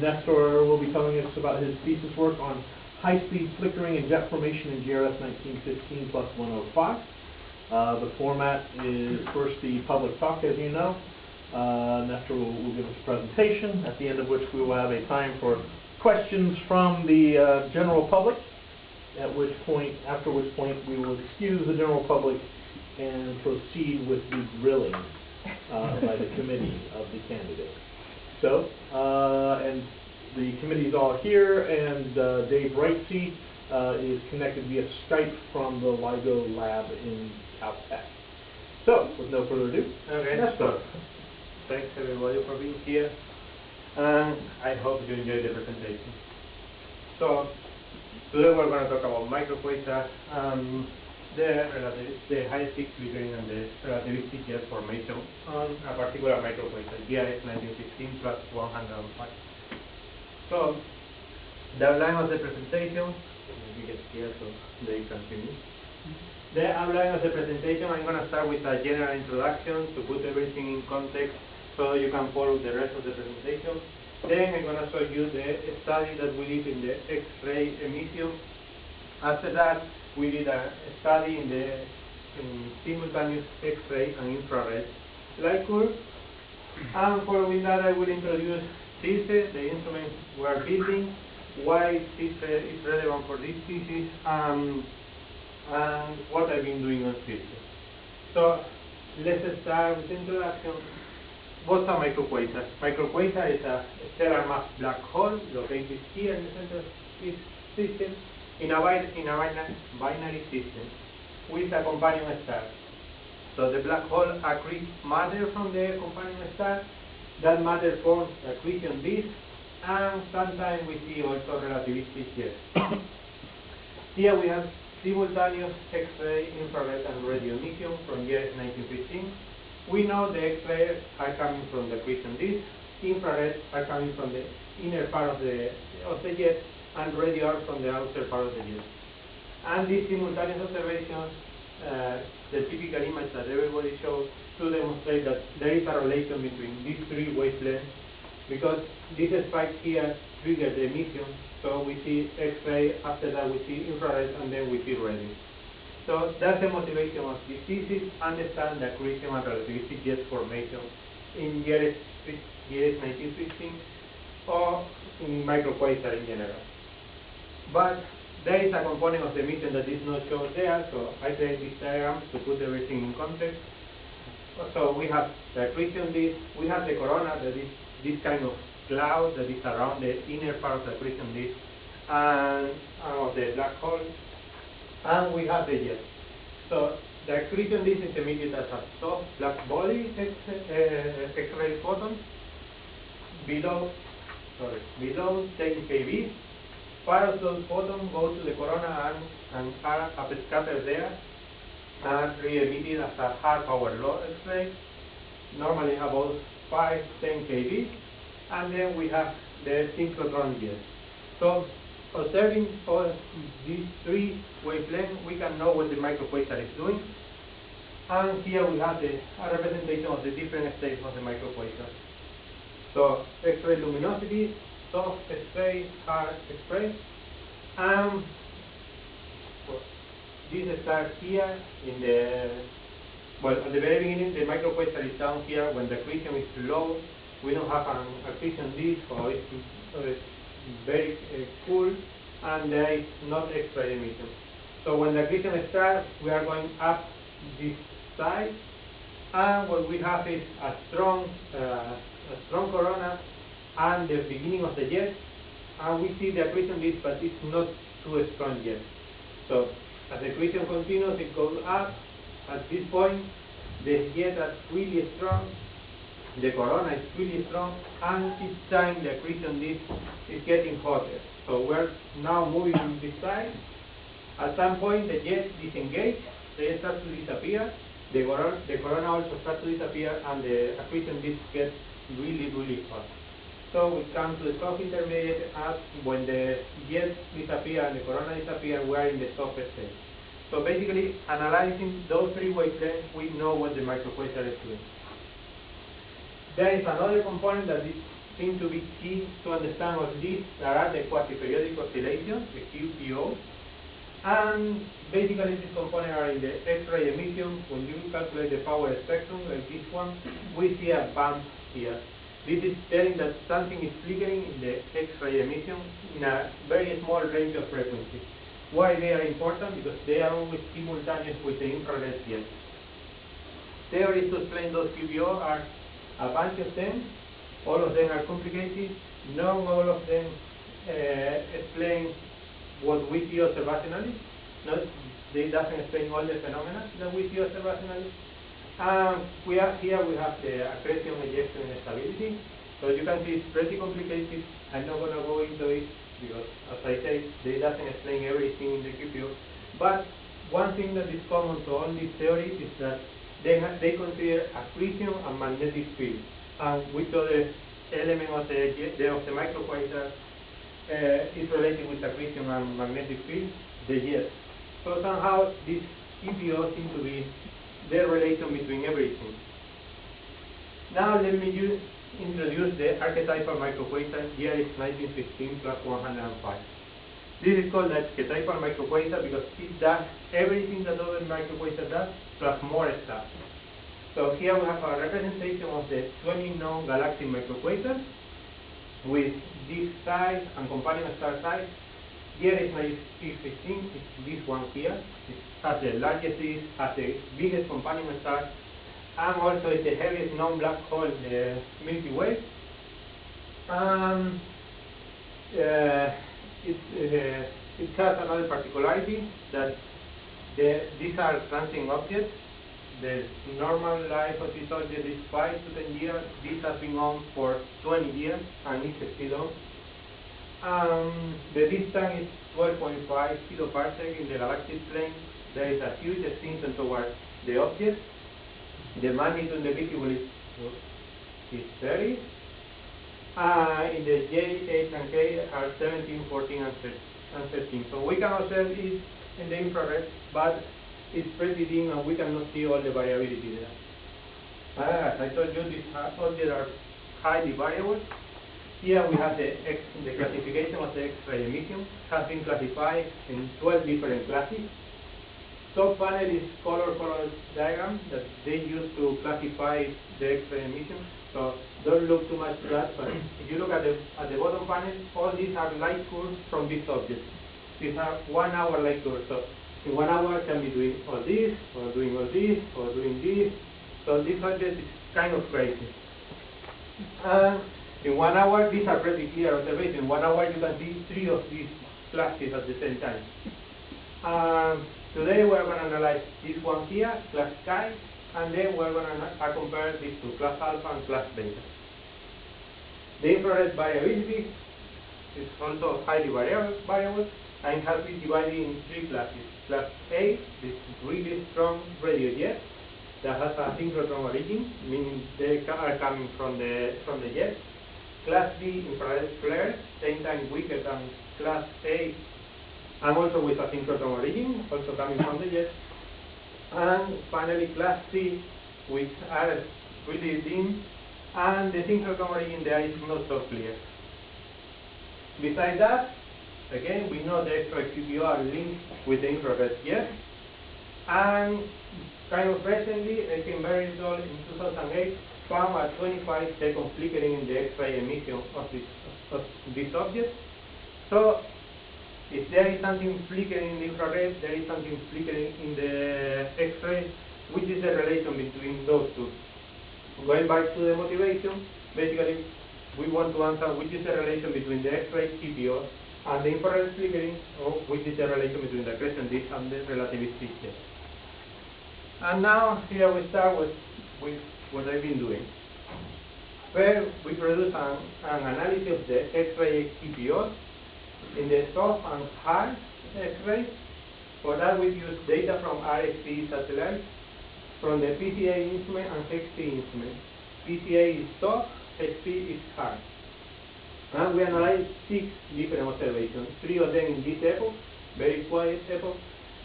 Nestor will be telling us about his thesis work on high-speed flickering and jet formation in GRS 1915 plus 105. The format is first the public talk, as you know. Nestor will give us a presentation, at the end of which we will have a time for questions from the general public, after which point we will excuse the general public and proceed with the grilling by the committee of the candidate. So, and the committee is all here, and Dave Wrightsey is connected via Skype from the LIGO lab in Caltech. So, with no further ado, Nestor. Thanks everybody for being here, and I hope you enjoyed the presentation. So, today we're going to talk about microquasars, the high-speed flickering and the relativistic jet formation on a particular microquasar, GRS 1915 plus 105. So, the outline of the presentation, let me get here so they can see me. The outline of the presentation, I'm going to start with a general introduction to put everything in context so you can follow the rest of the presentation. Then I'm going to show you the study that we did in the X-ray emission. After that, we did a study in simultaneous X-ray and infrared light curve. And following that, I will introduce CISE, the instrument we are building, why CISE is relevant for this thesis, and what I've been doing on CISE. So let's start with the introduction. What's a microquasar? Microquasar is a stellar mass black hole located here in the center of this system in a binary system with a companion star. So the black hole accretes matter from the companion star. That matter forms accretion disk, and sometimes we see also relativistic jets. Here we have simultaneous X-ray, infrared, and radio emission from year 1915. We know the X-rays are coming from the accretion disk, infrared are coming from the inner part of the jet, and radio are from the outer part of the jet. And these simultaneous observations, the typical image that everybody shows, to demonstrate that there is a relation between these three wavelengths, because this spike here triggers the emission, so we see X-ray, after that we see infrared, and then we see radio. So that's the motivation of this thesis: understand the accretion and relativistic jet formation in GRS 1915 or in microquasar in general. But there is a component of the emission that is not shown there, so I create this diagram to put everything in context. So we have the accretion disk, we have the corona, that is this kind of cloud that is around the inner part of the accretion disk and of the black hole, and we have the jet. So the accretion disk is emitted as a soft black body X-ray photon below 10 kV. Part of those photons go to the corona and are upscattered there and re-emitted as a high power low X-ray, normally about 5-10 kV, and then we have the synchrotron jet. So observing all these three wavelengths, we can know what the microquasar is doing. And here we have a representation of the different states of the microquasar. So X-ray luminosity, soft X-ray, hard X-ray, and this starts here in the, well, at the very beginning the microquasar is down here when the accretion is low. We don't have an accretion disk, or it's very cool, and there is not X-ray emission. So when the accretion starts, we are going up this side, and what we have is a strong corona and the beginning of the jet, and we see the accretion disk, but it's not too strong yet. So as the accretion continues, it goes up. At this point, the jet is really strong, the corona is really strong, and each time the accretion disk is getting hotter. So we're now moving on this side. At some point, the jet disengages, they start to disappear, the corona also starts to disappear, and the accretion disk gets really hot. So we come to the soft intermediate, as when the jet disappear and the corona disappear, we are in the soft state. So basically, analyzing those three wavelengths, we know what the microquasar is doing. There is another component that is seem to be key to understand all these. There are the quasi-periodic oscillations, the QPO, and basically these components are in the X-ray emission. When you calculate the power spectrum, like this one, we see a bump here. This is telling that something is flickering in the X-ray emission in a very small range of frequency. Why they are important? Because they are always simultaneous with the infrared jet. Theories to explain those QPO are a bunch of them. All of them are complicated. Not all of them explain what we see observationally. They doesn't explain all the phenomena that we see observationally. We have the accretion, ejection, and stability. So you can see it's pretty complicated. I'm not going to go into it because, as I said, they doesn't explain everything in the QPO. But one thing that is common to all these theories is that they consider accretion and magnetic field. And which other element of the microquasar is related with accretion and magnetic field? The jet. So somehow these QPO seem to be the relation between everything. Now let me introduce the archetypal microquasar GRX 1915 plus 105. This is called the archetypal microquasar because it does everything that other microquasar does plus more stuff. So here we have a representation of the 20 known galactic microquasars with this size and companion star size. GRX 1915 is this one here. It has the largest disk, has the biggest companion star, and also it's the heaviest known black hole in the Milky Way. It has another particularity that these are transient objects. The normal life of this object is 5 to 10 years. This has been on for 20 years and it's still on. The distance is 12.5 kiloparsec in the galactic plane. There is a huge extinction towards the object. The magnitude in the visible is 30. In the J, H, and K are 17, 14, and 13. So we can observe it in the infrared, but it's pretty dim and we cannot see all the variability there. As I told you, these objects are highly variable. Here we have the classification of the X-ray emission. Has been classified in 12 different classes. Top panel is color diagram that they use to classify the X-ray emission. So don't look too much at that, but if you look at the bottom panel, all these are light curves from this object. These are 1 hour light curves. So in 1 hour can be doing all this, or doing all this, or doing this. So this object is kind of crazy. In 1 hour, these are pretty clear observations. In 1 hour, you can see 3 of these classes at the same time. Today, we're going to analyze this one here, class Chi, and then we're going to compare these to class Alpha and class Beta. The infrared variability is also highly variable, and it has been divided in 3 classes. Class A is really strong radio jet that has a synchrotron origin, meaning they are coming from the jet. Class B, infrared flare, 10 times weaker than class A, and also with a synchrotron origin, also coming from the jet. And finally, class C, which are really dim, and the synchrotron origin there is not so clear. Besides that, again, we know the X-ray QPO are linked with the infrared jet, and kind of recently, Etienne Berisol in 2008 found a 25-second flickering in the X-ray emission of this object. So, if there is something flickering in the infrared, there is something flickering in the X-ray, which is the relation between those two. Going back to the motivation, basically, we want to answer which is the relation between the X-ray QPO and the infrared flickering, or which is the relation between the accretion disk and the relativistic jet. And now, here we start with what I've been doing. First, we produce an analysis of the X-ray QPOs in the soft and hard X-rays. For that, we use data from RXP satellites, from the PCA instrument and HXP instrument. PCA is soft, HXP is hard. And we analyze 6 different observations, 3 of them in this epoch, very quiet epoch,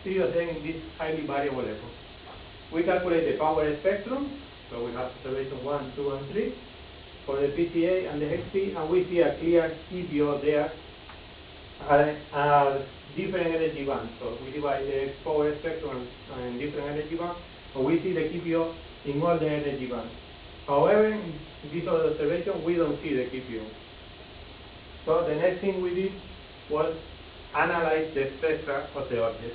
3 of them in this highly variable epoch. We calculate the power spectrum, so we have observation 1, 2, and 3. for the PCA and the XP, and we see a clear TPO there at different energy bands. So we divide the power spectrum in different energy bands, so we see the TPO in all the energy bands. However, in this other observation, we don't see the TPO. So the next thing we did was analyze the spectra of the object.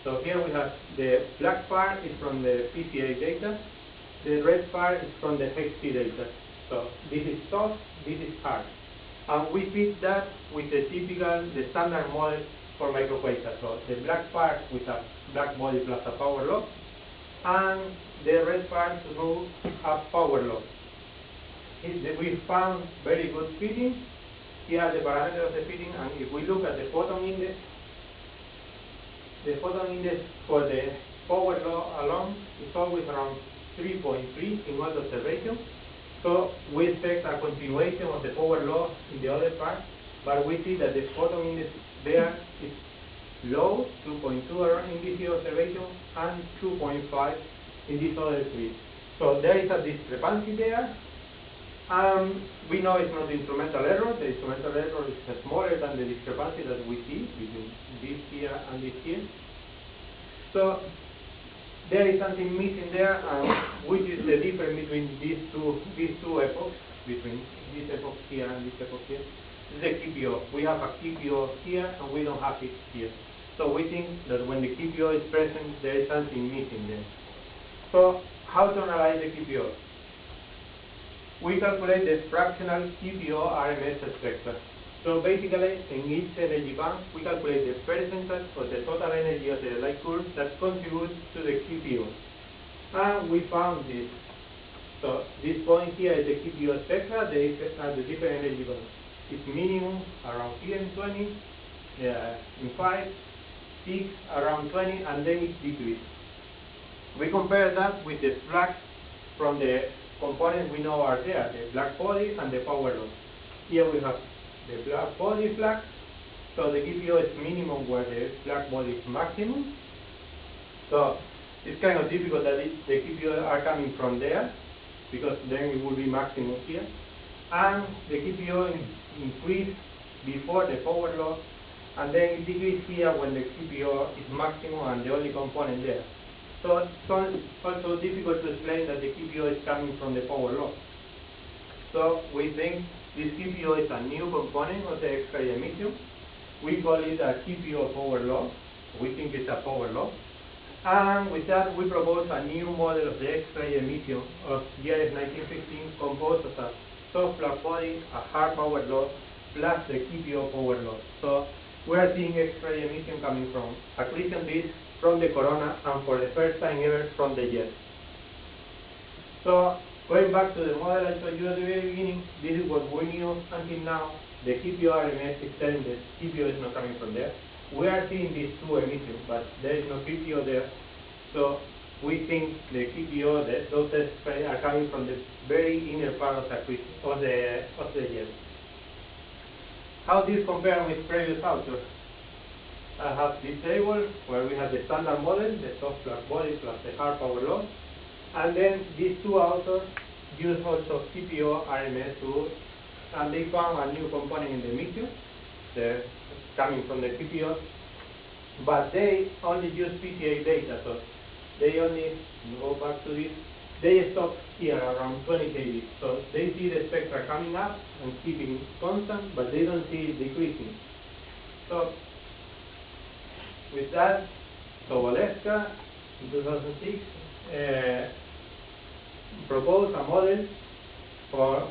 So here we have the black part is from the PCA data, the red part is from the XP data. So this is soft, this is hard. And we fit that with the standard model for microquasar. So the black part with a black body plus a power loss, and the red part who have power loss. We found very good fitting. Here are the parameters of the fitting, and if we look at the photon index for the power law alone is always around 3.3 in one observation. So we expect a continuation of the power law in the other part, but we see that the photon index there is low, 2.2 around in this observation, and 2.5 in these other three. So there is a discrepancy there. We know it's not the instrumental error. The instrumental error is smaller than the discrepancy that we see between this here and this here. So there is something missing there, which is the difference between these two epochs, between this epoch here and this epoch here. This is the QPO. We have a QPO here and we don't have it here. So we think that when the QPO is present, there is something missing there. So how to analyze the QPO? We calculate the fractional QPO RMS spectra. So basically, in each energy band, we calculate the percentage of the total energy of the light curve that contributes to the QPO. And we found this. So this point here is the QPO spectra, they are the different energy bands. It's minimum around here in 20, in 5, 6 around 20, and then it decreases. We compare that with the flux from the components we know are there, the black body and the power loss. Here we have the black body flux, so the QPO is minimum where the black body is maximum. So it's kind of difficult that the QPO are coming from there, because then it will be maximum here. And the QPO increase before the power loss, and then it decreases here when the QPO is maximum and the only component there. So it's also difficult to explain that the QPO is coming from the power loss. So we think this QPO is a new component of the X-ray emission. We call it a QPO power loss. We think it's a power loss. And with that, we propose a new model of the X-ray emission of GIS 1915 composed of a soft black body, a hard power loss, plus the QPO power loss. So we are seeing X-ray emission coming from accretion disk, from the corona, and for the first time ever from the jet. So going back to the model I showed you at the very beginning, this is what we knew until now. The QPO RMS is telling that QPO is not coming from there. We are seeing these two emissions, but there is no QPO there. So we think the QPO, those X-rays are coming from the very inner part of the jet. How this compares with previous authors? I have this table where we have the standard model, the soft black body plus the hard power loss, and then these two authors use also QPO RMS tools, and they found a new component in the emission, coming from the QPO, but they only use PCA data, so they only go back to this. They stop here around 20 kb, so they see the spectra coming up and keeping constant, but they don't see it decreasing. So with that, Sobolewska in 2006 proposed a model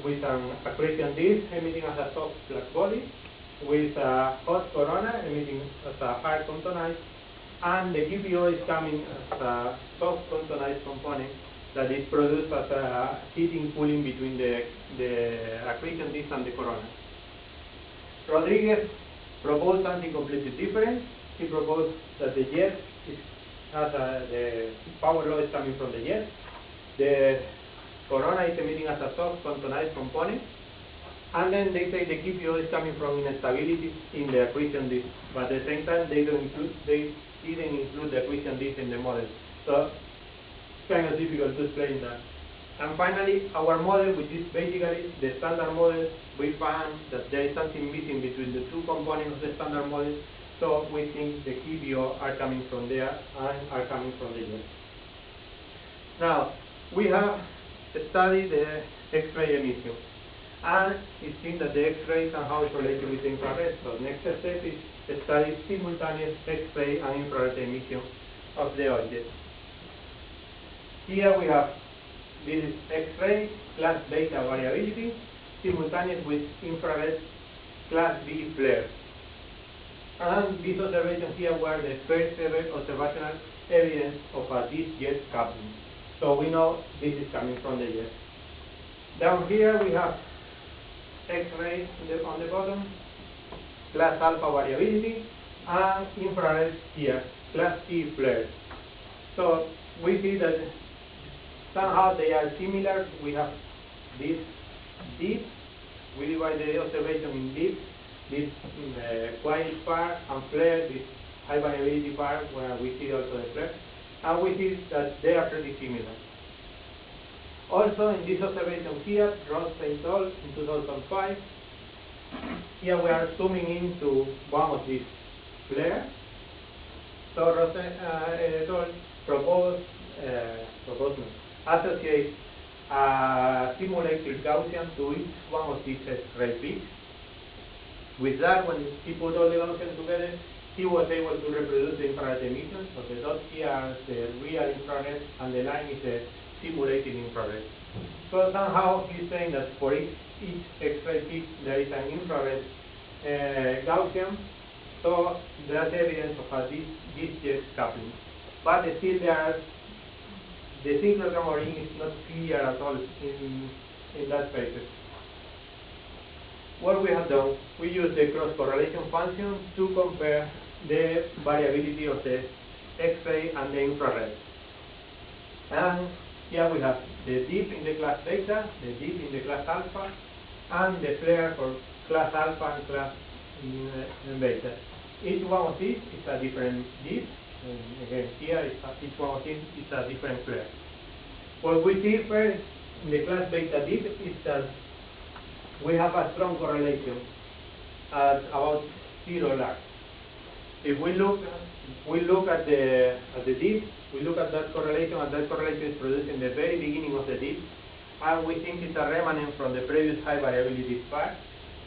with an accretion disk emitting as a soft black body, with a hot corona emitting as a hard contonized, and the QPO is coming as a soft contonized component that is produced as a heating pooling between the accretion disk and the corona. Rodriguez proposed something completely different. He proposed that the jet the power law is coming from the jet. The corona is emitting as a soft contonized component. And then they say the QPO is coming from instability in the accretion disk. But at the same time, they didn't include the accretion disk in the model. So it's kind of difficult to explain that. And finally, our model, which is basically the standard model, we found that there is something missing between the two components of the standard model, so we think the key VO are coming from there and are coming from the jet. Now, we have studied the X-ray emission, and it seems that the X-ray somehow is related with the infrared. So next step is to study simultaneous X-ray and infrared emission of the object. Here we have this X-ray class beta variability simultaneous with infrared class B flare. And this observation here were the first ever observational evidence of a disk-jet coupling. So we know this is coming from the jet. Down here we have X-ray on the bottom, class alpha variability, and infrared here, class C flare. So we see that somehow they are similar. We have this deep, we divide the observation in deep, this quiet part, and flare, this high variability part where we see also the flare, and we see that they are pretty similar. Also in this observation here, Ross et al. In 2005, here we are zooming into one of these flares. So Ross et al. proposed associate a simulated Gaussian to each one of these X-ray peaks. With that, when he put all the Gaussian together, he was able to reproduce the infrared emission. So the dot here is the real infrared, and the line is the simulated infrared. So somehow he's saying that for each X-ray peak there is an infrared Gaussian. So that's evidence of a disk-jet coupling. But still the synchrotron origin is not clear at all in that paper. What we have done, we use the cross-correlation function to compare the variability of the X-ray and the infrared. And here we have the dip in the class beta, the dip in the class alpha, and the flare for class alpha and class beta. Each one of these is a different dip. And again, here each one of these is a different flare. What we see first in the class beta dip is that we have a strong correlation at about 0 lag. If we look at the dip, we look at that correlation, and that correlation is produced in the very beginning of the dip, and we think it's a remnant from the previous high variability part.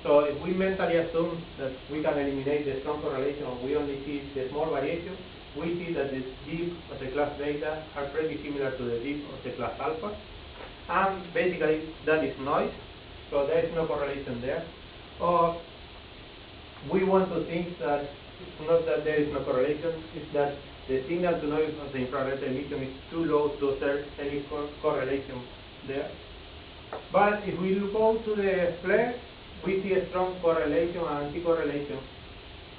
So if we mentally assume that we can eliminate the strong correlation, we only see the small variation, we see that the dip of the class beta are pretty similar to the dip of the class alpha, and basically that is noise, so there is no correlation there. Or we want to think that it's not that there is no correlation, it's that the signal to noise of the infrared emission is too low to observe any correlation there. But if we go to the flare, we see a strong correlation and anti-correlation.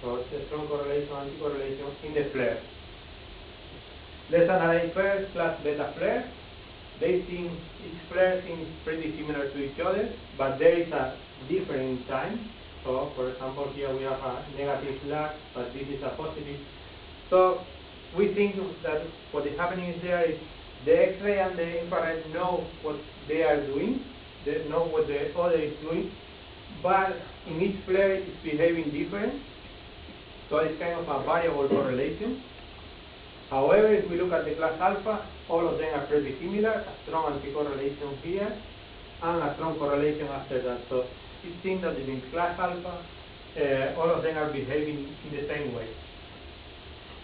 So it's a strong correlation, anti-correlation in the flare. Let's analyze first class beta flare. Each flare seems pretty similar to each other, but there is a difference in time. So for example, here we have a negative lag, but this is a positive. So we think that what is happening is the X-ray and the infrared know what they are doing, they know what the other is doing, but in each flare it's behaving different. So it's kind of a variable correlation. However, if we look at the class alpha, all of them are pretty similar, a strong anti-correlation here, and a strong correlation after that. So it seems that in class alpha, all of them are behaving in the same way.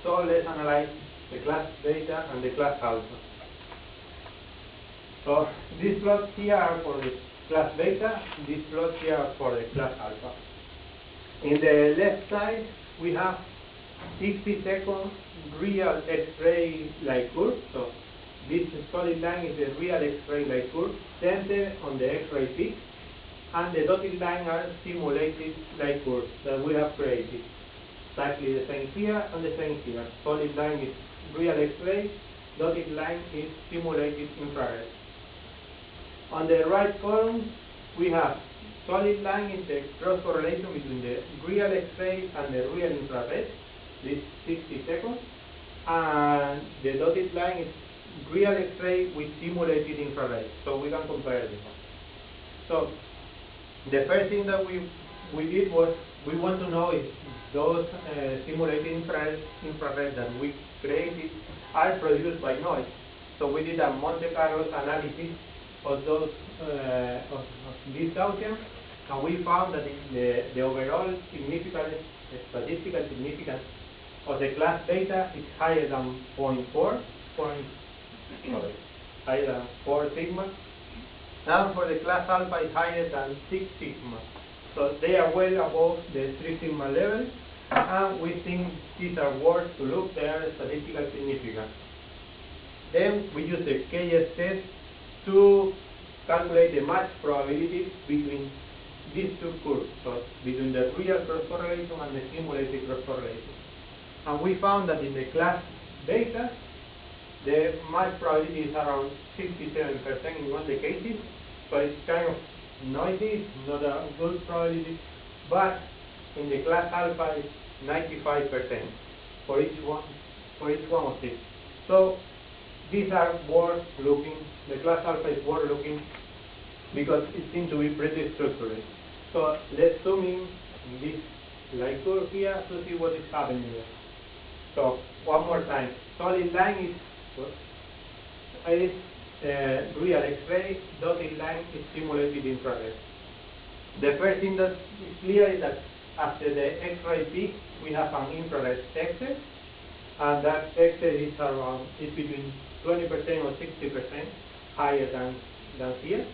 So let's analyze the class beta and the class alpha. So these plots here are for the class beta, these plots here are for the class alpha. In the left side, we have 60-second real X-ray light curve. So this solid line is the real X-ray light curve centered on the X-ray peak, and the dotted line are simulated light curves that we have created. Exactly the same here and the same here. Solid line is real X-ray, dotted line is simulated infrared. On the right column, we have solid line is the cross correlation between the real X-ray and the real infrared, this 60 seconds, and the dotted line is real X-ray with simulated infrared, so we can compare them. So the first thing that we did was we want to know if those simulated infrared that we created are produced by noise. So we did a Monte Carlo analysis of those of this Gaussian, and we found that the overall statistical significance of the class beta is higher than 0.4, higher than 4 sigma, and for the class alpha is higher than 6 sigma. So they are well above the 3 sigma level, and we think these are worth to look. They are statistical significant. Then we use the KS test to calculate the match probability between these two curves, so between the real cross correlation and the simulated cross correlation. And we found that in the class beta, the match probability is around 67% in one of the cases, so it's kind of noisy, it's not a good probability, but in the class alpha it's 95% for each one of these. So these are worth looking. The class alpha is worth looking because it seems to be pretty structured. So let's zoom in this light curve here to see what is happening there. So one more time, solid line is real X-ray, dotted line is simulated infrared. The first thing that is clear is that after the X-ray peak, we have an infrared excess, and that excess is between 20% or 60% higher than here.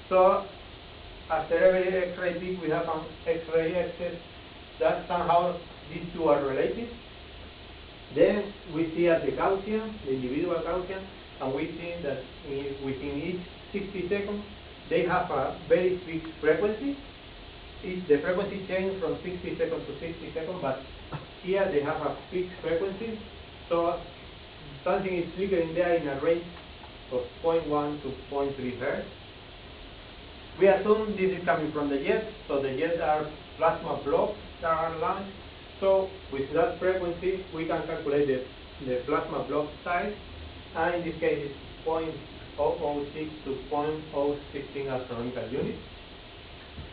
So after every X-ray peak, we have an X-ray excess. That somehow these two are related. Then we see at the Gaussian, the individual Gaussian, and we see that within each 60 seconds, they have a very fixed frequency. The frequency changes from 60 seconds to 60 seconds, but here they have a fixed frequency. So something is flickering there in a range of 0.1 to 0.3 Hz. We assume this is coming from the jets, so the jets are plasma blobs that are launched. So with that frequency, we can calculate the plasma blob size, and in this case it's 0.006 to 0.016 astronomical units.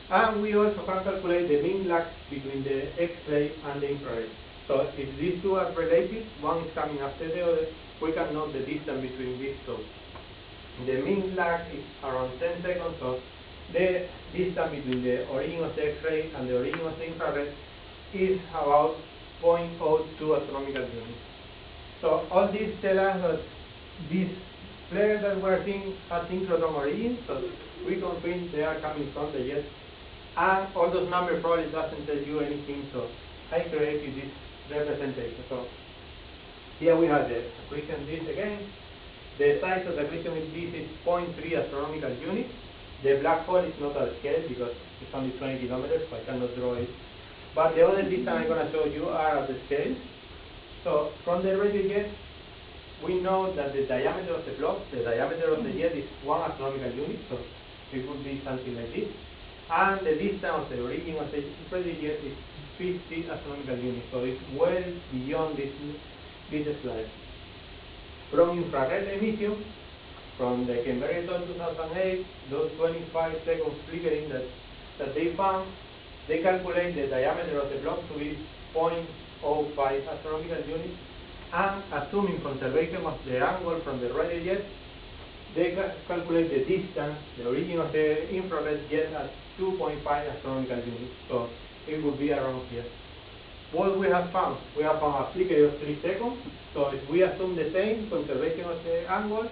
And we also can calculate the mean lag between the X-ray and the infrared. So if these two are related, one is coming after the other, we can note the distance between these two. The mean lag is around 10 seconds, so the distance between the origin of the X-ray and the origin of the infrared is about 0.02 astronomical units. So all these tell us that these flares that we're seeing have synchrotron origin, so we confirm they are coming from the jet. And all those numbers probably doesn't tell you anything, so I created this representation. So here we have the accretion disk again. The size of the accretion disk is 0.3 astronomical units. The black hole is not at scale because it's only 20 kilometers, so I cannot draw it. But the other distance I'm going to show you are at the scale. So from the radio jet, we know that the diameter of the block, the diameter of the jet is 1 astronomical unit, so it would be something like this. And the distance of the origin of the radio jet is 50 astronomical units, so it's well beyond this slide. From infrared emission, from the Canberra 2008, those 25 seconds flickering that they found, they calculate the diameter of the block to be 0.05 astronomical units, and assuming conservation of the angle from the radio jet, they calculate the distance, the origin of the infrared jet at 2.5 astronomical units, so it would be around here. What we have found? We have found a flicker of 3 seconds, so if we assume the same conservation of the angle,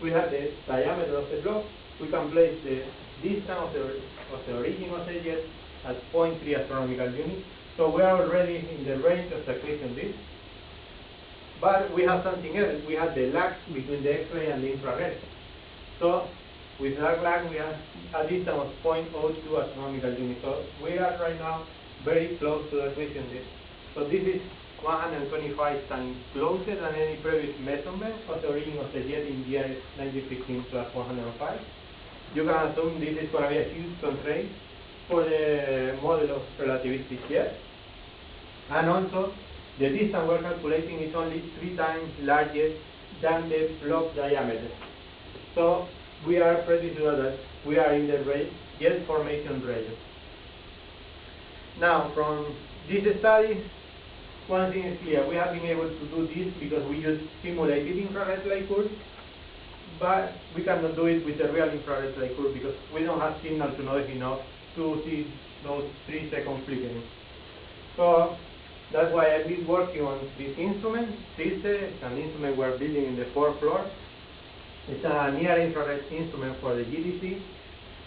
we have the diameter of the block, we can place the distance of the origin of the jet at 0.3 astronomical units, so we are already in the range of the accretion disk. But we have something else. We have the lag between the X-ray and the infrared. So with that lag, we have a distance of 0.02 astronomical units. So we are right now very close to the accretion disk. So this is 125 times closer than any previous measurement of the origin of the jet in GIS 1915 plus 105. You can assume this is going to be a huge constraint for the model of relativistic jet. And also, the distance we're calculating is only 3 times larger than the block diameter. So we are pretty sure that we are in the jet formation region. Now, from this study, one thing is clear: we have been able to do this because we use simulated infrared light curve, but we cannot do it with the real infrared light curve because we don't have signal to noise enough to see those 3-second flickering. So that's why I've been working on this instrument. It's an instrument we're building in the 4th floor. It's a near-infrared instrument for the GDC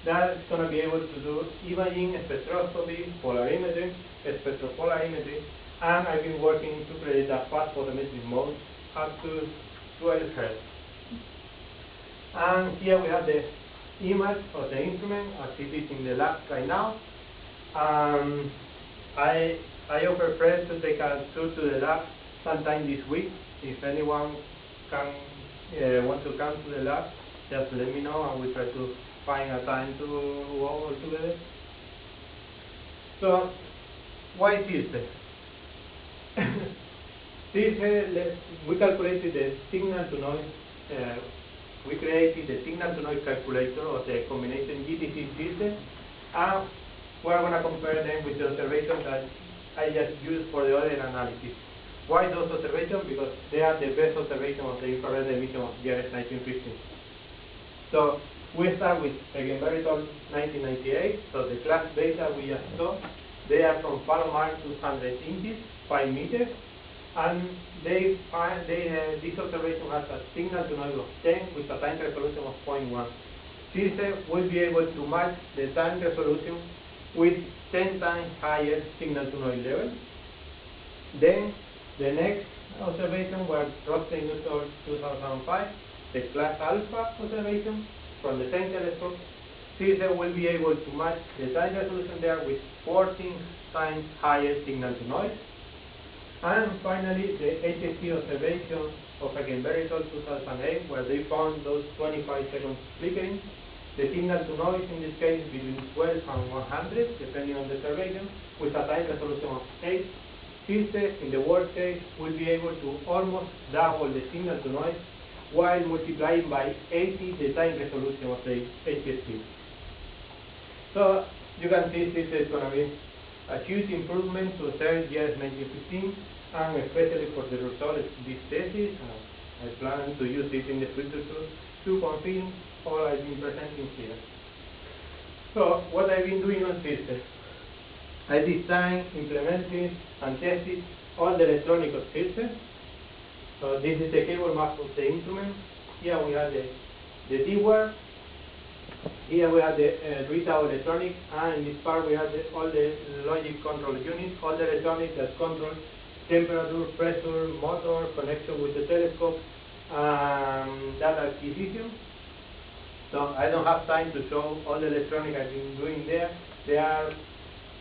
that's going to be able to do imaging, spectroscopy, polarimetry, spectropolarimetry, and I've been working to create a fast photometric mode up to 12 Hz. And here we have the image of the instrument as it is in the lab right now. I offer friends to take a tour to the lab sometime this week. If anyone want to come to the lab, just let me know and we'll try to find a time to go all together. So, why Tilde? We calculated the signal to noise. We created the signal to noise calculator of the combination GTC Tilde, and we're going to compare them with the observations that I just used for the other analysis. Why those observations? Because they are the best observation of the infrared emission of GRS 1915. So we start with Eggenberry-Toll 1998. So the class data we just saw, they are from Palomar 200 inches, 5 meters, and this observation has a signal to noise of 10 with a time resolution of 0.1. Tilde will be able to match the time resolution with 10 times higher signal to noise level. Then the next observation was Rothstein-Nuttall 2005, the class alpha observation from the same telescope. Tilde will be able to match the time resolution there with 14 times higher signal to noise. And finally, the HST observation of Eggenberry-Toll 2008, where they found those 25 seconds flickering. The signal to noise in this case between 12 and 100, depending on the observation, with a time resolution of 8. Tilde, in the worst case, will be able to almost double the signal to noise while multiplying by 80 the time resolution of the HST. So you can see this is going to be a huge improvement to observe GRS 1915, and especially for the result of this thesis. I plan to use it in the future to confirm all I've been presenting here. So what I've been doing on Tilde, I designed, implemented, and tested all the electronics of Tilde. So this is the cable map of the instrument. Here we have the D-wire. Here we have the readout electronics, and in this part we have all the logic control units, all the electronics that control temperature, pressure, motor, connection with the telescope, data acquisition. So I don't have time to show all the electronics I've been doing there. They are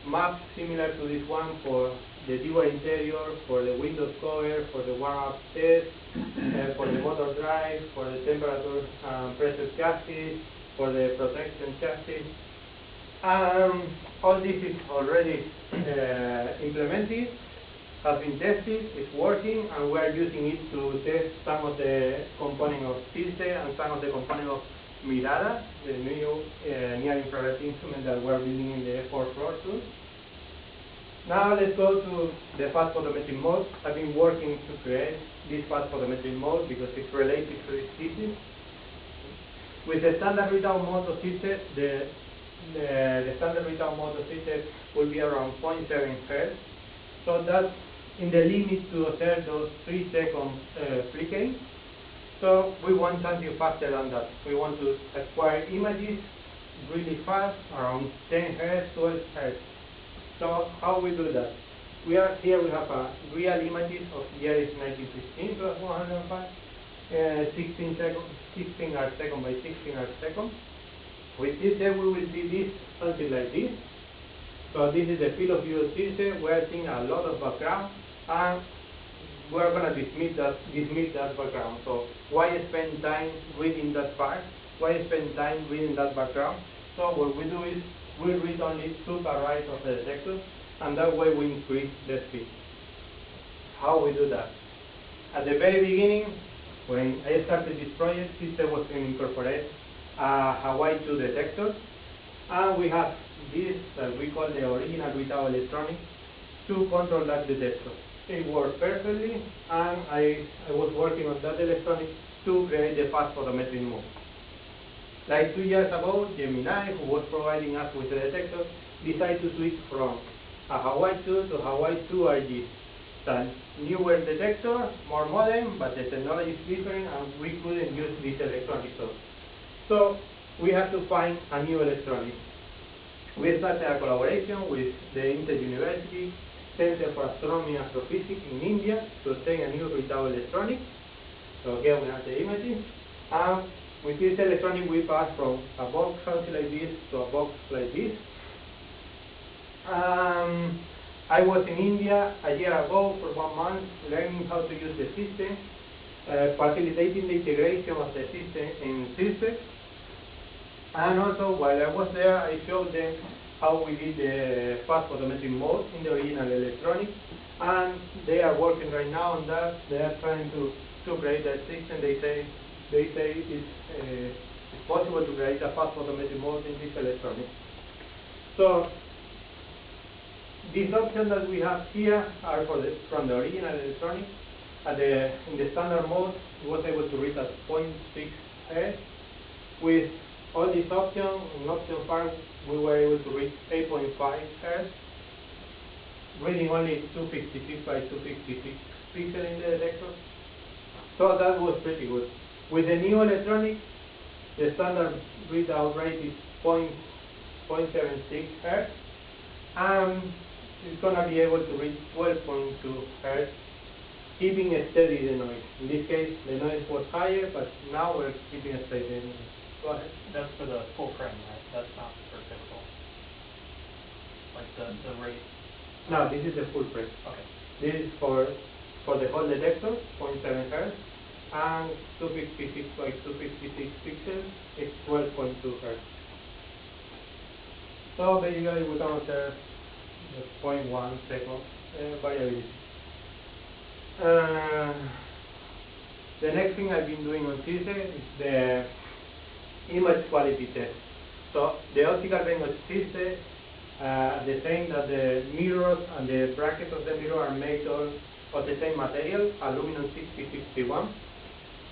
maps similar to this one for the D-wire interior, for the Windows cover, for the warm-up test, for the motor drive, for the temperature pressure chassis, for the protection chassis. All this is already implemented, has been tested, it's working, and we are using it to test some of the components of Tilde and some of the components of Mirada, the new near-infrared instrument that we're building in the 4th floor too. Now let's go to the fast photometric mode. I've been working to create this fast photometric mode because it's related to this thesis. With the standard readout mode of Tilde, the standard readout mode of Tilde will be around 0.7 Hz. So that's in the limit to observe those 3 seconds flickering. So we want something faster than that. We want to acquire images really fast, around 10 Hz, 12 Hz. So how we do that? We have real images of GRS 1915 plus 105, 16 arc second by 16 arc second. With this, we will see this something like this. So this is the field of view of Tilde. We are seeing a lot of background, and we are going to dismiss that background. So why spend time reading that part? Why spend time reading that background? So what we do is we read only 2 parallels of the detector, and that way we increase the speed. How we do that? At the very beginning, when I started this project, system was going to incorporate a Hawaii 2 detector, and we have this that we call the original without electronics to control that detector. It worked perfectly, and I was working on that electronic to create the fast photometric mode. Like 2 years ago, Gemini, who was providing us with the detector, decided to switch from a Hawaii 2 to Hawaii 2 RG. It's newer detector, more modern, but the technology is different, and we couldn't use this electronic source. So we had to find a new electronic. We started a collaboration with the Inter University Center for Astronomy and Astrophysics in India to obtain a new readable electronic. So here we have the images. And with this electronic we pass from a box something like this to a box like this. I was in India a year ago for 1 month learning how to use the system, facilitating the integration of the system in SysPex. And also, while I was there, I showed them how we did the fast photometric mode in the original electronic, and they are working right now on that. They are trying to create that system. They say it's possible to create a fast photometric mode in this electronic. So these options that we have here are from the original electronic. In the standard mode, it was able to read at 0.6 Hz. With all these options, in option 5, we were able to reach 8.5 Hz, reading only 256 by 256 pixels in the detector. So that was pretty good. With the new electronic, the standard readout rate is 0.76 Hz, and it's going to be able to reach 12.2 Hz, keeping steady the noise. In this case, the noise was higher, but now we're keeping steady the noise. Go ahead. That's for the full frame, right? That's not for pixel. Like the rate. No, this is the full frame. Okay. This is for the whole detector, 0.7 Hz, and 256 by 256 pixels, it's 12.2 Hz. So basically we can observe the 0.1 second variability. The next thing I've been doing on system is the image quality test. So the optical range of system, the same that the mirrors and the brackets of the mirror are made of the same material, aluminum 6061.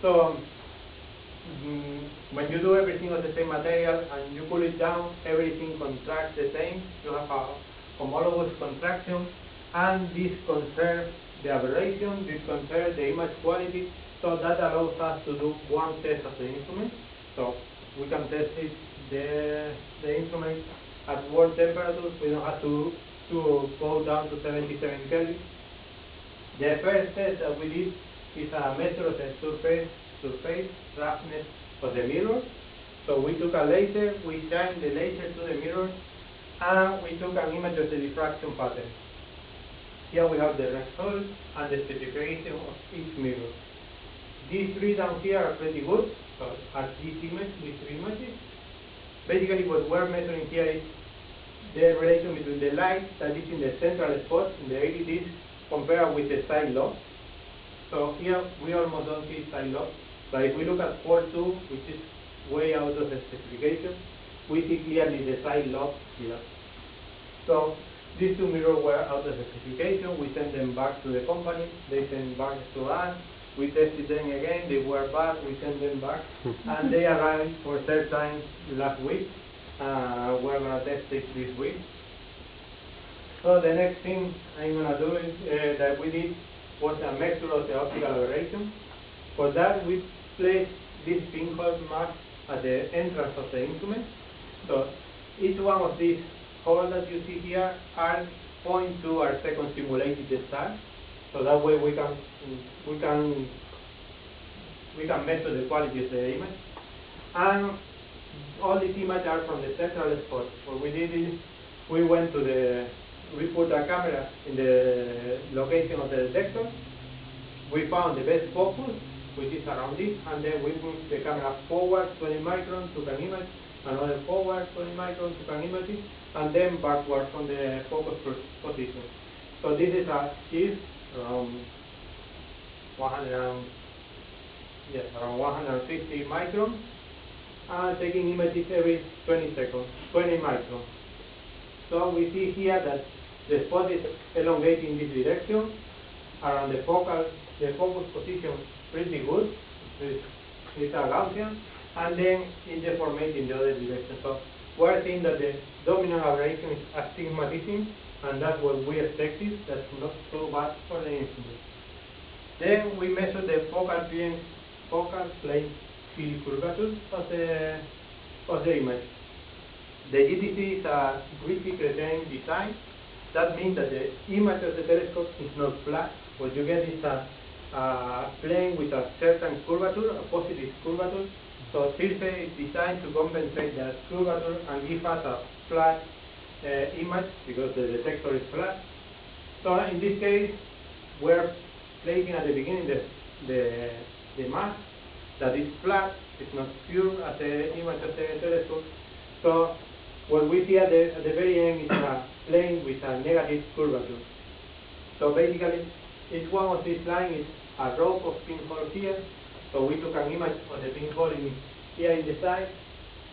So when you do everything of the same material and you pull it down, everything contracts the same. You have a homologous contraction, and this conserves the aberration, this conserves the image quality. So that allows us to do one test of the instrument. So we can test the instrument at warm temperatures. We don't have to go down to 77 Kelvin. The first test that we did is a measure of the surface roughness of the mirror. So we took a laser, we shined the laser to the mirror, and we took an image of the diffraction pattern. Here we have the result and the specification of each mirror. These three down here are pretty good. So at this image, these three images, basically what we're measuring here is the relation between the light that is in the central spot in the LED compared with the side lobe. So here we almost don't see side lobe, but if we look at 4.2, which is way out of the specification, we see clearly the side lobe here. So these two mirrors were out of the specification. We sent them back to the company, they sent back to us. We tested them again, they were bad, we sent them back, and they arrived for third time last week. We're going to test it this week. So the next thing I'm going to do is that we did was a measure of the optical aberration. For that, we placed this pinhole mask at the entrance of the instrument. So each one of these holes that you see here are 0.2 our second simulated star. So that way we can measure the quality of the image. And all these images are from the central spot. What we did is we put a camera in the location of the detector. We found the best focus, which is around this, and then we moved the camera forward 20 microns, took an image, another forward 20 microns, took an image, and then backward from the focus position. So this is a shift around 100 yes, around 150 microns, and taking images every 20 seconds, 20 microns. So we see here that the spot is elongating in this direction, around the focus position pretty good, it's a Gaussian, and then it's deforming in the other direction. So we're seeing that the dominant aberration is astigmatism, and that's what we expected. That's not so bad for the instrument. Then we measure the focal plane field curvature of the image. The GTC is a grippy cretin design. That means that the image of the telescope is not flat. What you get is a plane with a certain curvature, a positive curvature. So surface is designed to compensate that curvature and give us a flat image because the detector is flat. So in this case, we're placing at the beginning the mass that is flat. It's not pure as the image of the telescope. So what we see at the very end is a plane with a negative curvature. So basically, each one of these lines is a row of pinholes here. So we took an image of the pinhole here in the side.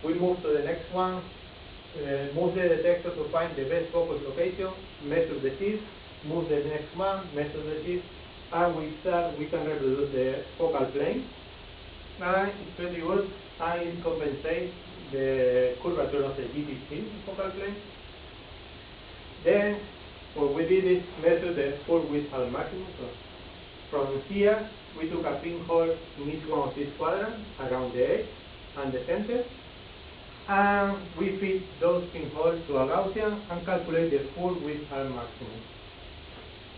We move to the next one, move the detector to find the best focus location, measure the shift, move the next one, measure the shift, and we can reproduce the focal plane. And it's pretty good, and it compensates the curvature of the GTC focal plane. Then what we did is measure the full width al maximum. So from here we took a pinhole in each one of these quadrants around the edge and the center, and we fit those pinholes to a Gaussian and calculate the full width al maximum.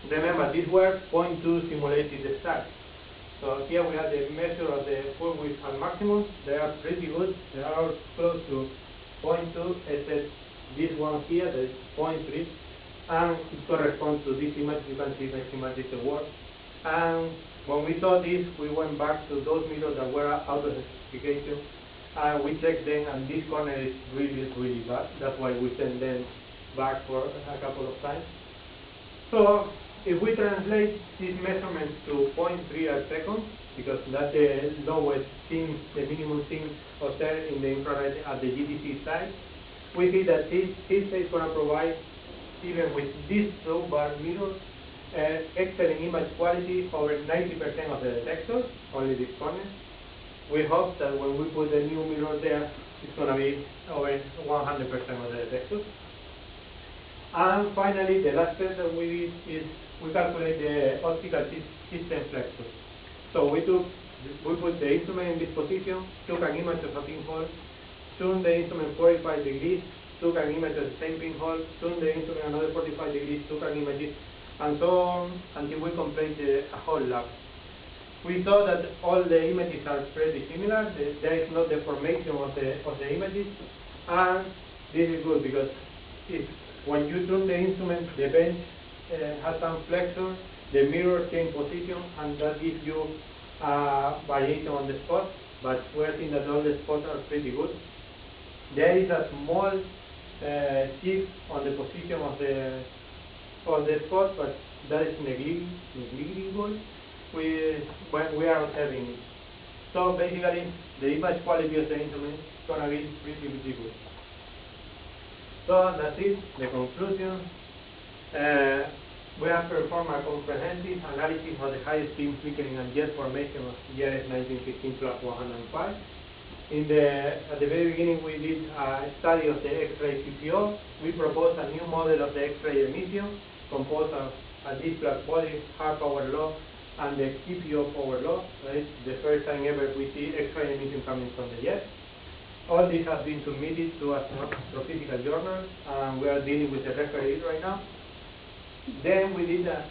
Remember, these were 0.2 simulated stars. So here we have the measure of the full width al maximum. They are pretty good. They are close to 0.2, except this one here that is 0.3, and it corresponds to this image. You can see this image is the work. And when we saw this, we went back to those mirrors that were out of the specification, and we checked them, and this corner is really bad. That's why we sent them back for a couple of times. So if we translate these measurements to 0.3 a second, because that's the lowest thing, the minimum thing observed in the infrared at the GTC side, we see that this is going to provide, even with these low bar mirrors, excellent image quality over 90% of the detectors, only this corner. We hope that when we put the new mirror there, it's going to be over 100% of the detectors. And finally, the last step that we did is we calculate the optical system flexure. So we put the instrument in this position, took an image of a pinhole, turned the instrument 45 degrees, took an image of the same pinhole, turned the instrument another 45 degrees, took an image, and so on until we complete a whole lap. We saw that all the images are pretty similar. There is no deformation of the images, and this is good because when you turn the instrument, the bench has some flexure, the mirror change position, and that gives you variation on the spot. But we're seeing that all the spots are pretty good. There is a small shift on the position of the spot, but that is negligible when we are observing it. So basically, the image quality of the instrument is going to be pretty good. So that's it, the conclusion. We have performed a comprehensive analysis of the highest beam flickering and jet formation of GRS 1915 plus 105. At the very beginning, we did a study of the X-ray CPO. We proposed a new model of the X-ray emission composed of a deep black body, high power law, and the CPO power law. Right? The first time ever we see X-ray emission coming from the jet. All this has been submitted to astrophysical journals, and we are dealing with the referee right now. Then we did an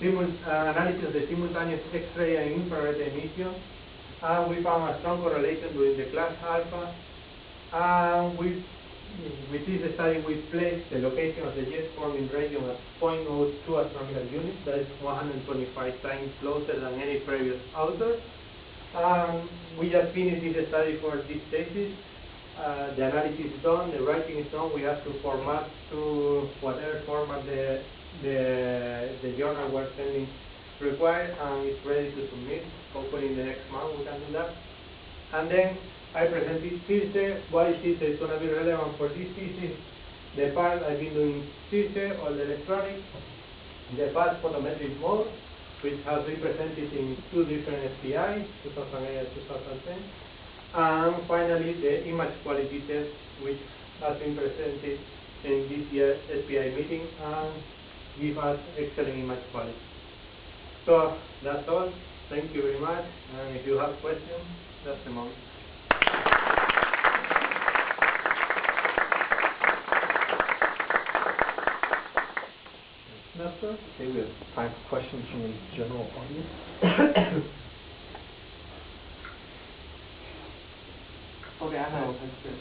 analysis of the simultaneous X-ray and infrared emission, and we found a strong correlation with the class alpha. And with this study, we placed the location of the jet forming region at 0.02 astronomical units. That is 125 times closer than any previous author. We just finished this study for this thesis. The analysis is done, the writing is done. We have to format to whatever format the journal we're sending required and it's ready to submit. Hopefully in the next month we can do that. And then I presented CIRSE. Why CIRSE is going to be relevant for this thesis? The part I've been doing CIRSE, all the electronics, the fast photometric mode, which has been presented in 2 different SPIs, 2008 and 2010. And finally, the image quality test, which has been presented in this year's SPI meeting and give us excellent image quality. So that's all. Thank you very much. And if you have questions, that's the moment. Nestor? Okay, we have time for questions from the general audience. Okay, I have a question.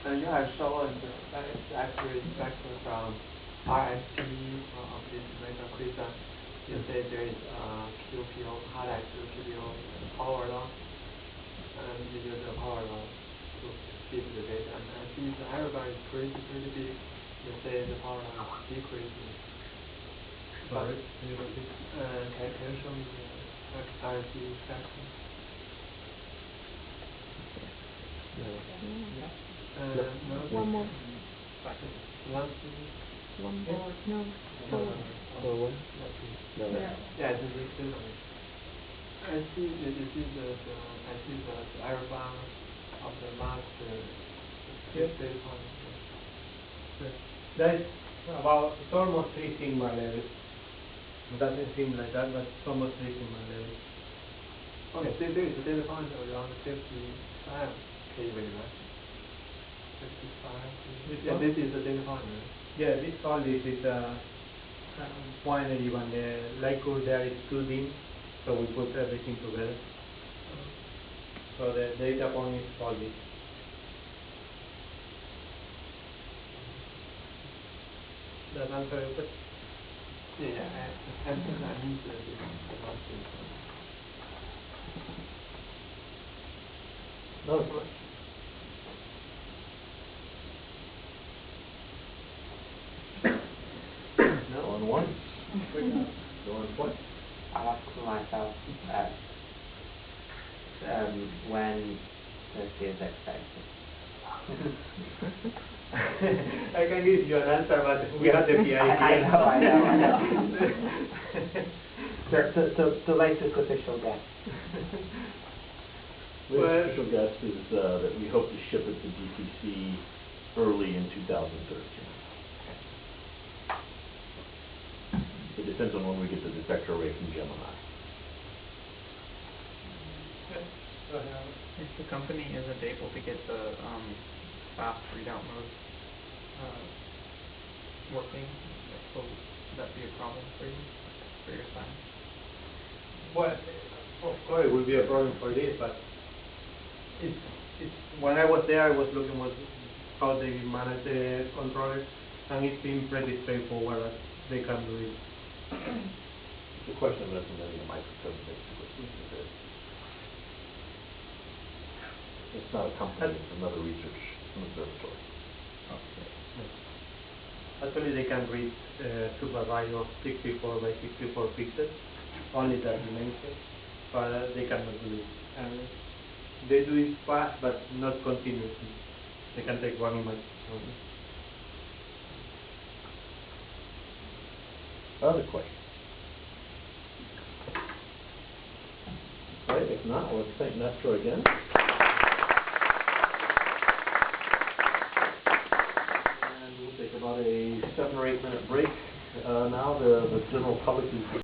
You have shown that it's actually factor from RST of this measure equation. You say there is QPO, highlight QPO power law, and you use the power law to feed the data. And I see the error bar is pretty big. You say the power law is decreasing. Sorry, can you repeat? Can you show me the RST factor? One more. One more. No. One? Yeah, this is. I see the error bar of the last Yes. data point. That's about, it's almost 3 sigma levels. It doesn't seem like that, but it's almost 3 sigma levels. Okay, so there is a data point around 55 kV, right? 55. Yeah, this is the data point, right? Yeah, all this is point even the light curve there is too dim, so we put everything together. So the data point is all this. Does that answer your question? Yeah, I think I need the last data point. Another question. No, on one? Going twice? I ask for myself when Turkey is expected. I can give you an answer, but we have the PID. I know. The latest official guess. The Well, official guess is that we hope to ship it to DTC early in 2013. It depends on when we get the detector array from Gemini. If the company isn't able to get the fast readout mode working, will that be a problem for you, for your side? well, of course it will be a problem for this, but it's when I was there, I was looking at how they manage the controller, and it seemed pretty straightforward that they can do it. It's a question of implementing a microcode, basically. It's not a company, it's another research observatory. Actually, they can read super value of 64 by 64 pixels, only that dimension, but they cannot do it. And they do it fast, but not continuously. They can take one image only. Other questions? All right, if not, let's thank Nestor again. And we'll take about a 7 or 8 minute break. Now the general public is